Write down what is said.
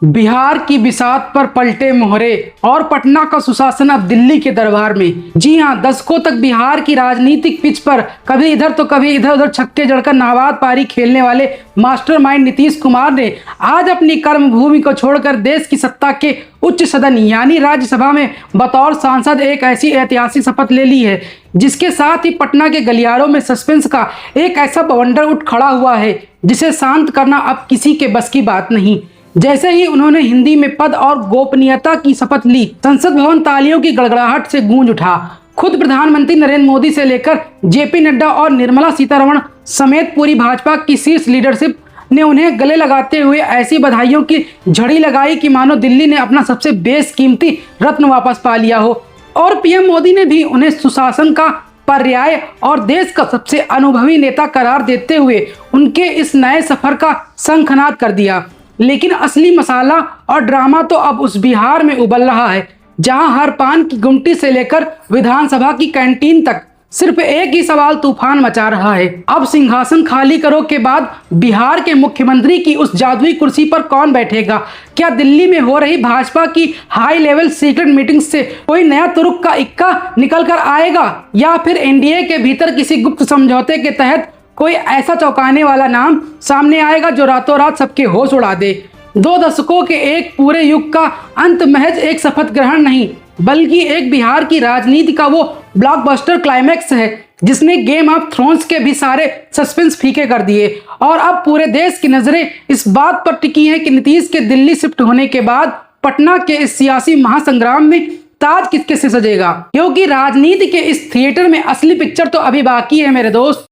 बिहार की बिसात पर पलटे मोहरे और पटना का सुशासन अब दिल्ली के दरबार में। जी हां, दशकों तक बिहार की राजनीतिक पिच पर कभी इधर तो कभी इधर उधर छक्के जड़कर नाबाद पारी खेलने वाले मास्टरमाइंड नीतीश कुमार ने आज अपनी कर्मभूमि को छोड़कर देश की सत्ता के उच्च सदन यानी राज्यसभा में बतौर सांसद एक ऐसी ऐतिहासिक शपथ ले ली है जिसके साथ ही पटना के गलियारों में सस्पेंस का एक ऐसा बवंडर उठ खड़ा हुआ है जिसे शांत करना अब किसी के बस की बात नहीं। जैसे ही उन्होंने हिंदी में पद और गोपनीयता की शपथ ली, संसद भवन तालियों की गड़गड़ाहट से गूंज उठा। खुद प्रधानमंत्री नरेंद्र मोदी से लेकर जेपी नड्डा और निर्मला सीतारमण समेत पूरी भाजपा की शीर्ष लीडरशिप ने उन्हें गले लगाते हुए ऐसी बधाइयों की झड़ी लगाई कि मानो दिल्ली ने अपना सबसे बेशकीमती रत्न वापस पा लिया हो। और पीएम मोदी ने भी उन्हें सुशासन का पर्याय और देश का सबसे अनुभवी नेता करार देते हुए उनके इस नए सफर का शंखनाद कर दिया। लेकिन असली मसाला और ड्रामा तो अब उस बिहार में उबल रहा है जहां हर पान की गुमटी से लेकर विधानसभा की कैंटीन तक सिर्फ एक ही सवाल तूफान मचा रहा है। अब सिंहासन खाली करो के बाद बिहार के मुख्यमंत्री की उस जादुई कुर्सी पर कौन बैठेगा? क्या दिल्ली में हो रही भाजपा की हाई लेवल सीक्रेट मीटिंग से कोई नया तुरुक का इक्का निकल कर आएगा, या फिर एनडीए के भीतर किसी गुप्त समझौते के तहत कोई ऐसा चौंकाने वाला नाम सामने आएगा जो रातों रात सबके होश उड़ा दे? 2 दशकों के एक पूरे युग का अंत महज एक शपथ ग्रहण नहीं बल्कि एक बिहार की राजनीति का वो ब्लॉकबस्टर क्लाइमैक्स है जिसने गेम ऑफ थ्रोन्स के भी सारे सस्पेंस फीके कर दिए। और अब पूरे देश की नजरें इस बात पर टिकी हैं कि नीतीश के दिल्ली शिफ्ट होने के बाद पटना के इस सियासी महासंग्राम में ताज किसके से सजेगा, क्योंकि राजनीति के इस थिएटर में असली पिक्चर तो अभी बाकी है मेरे दोस्त।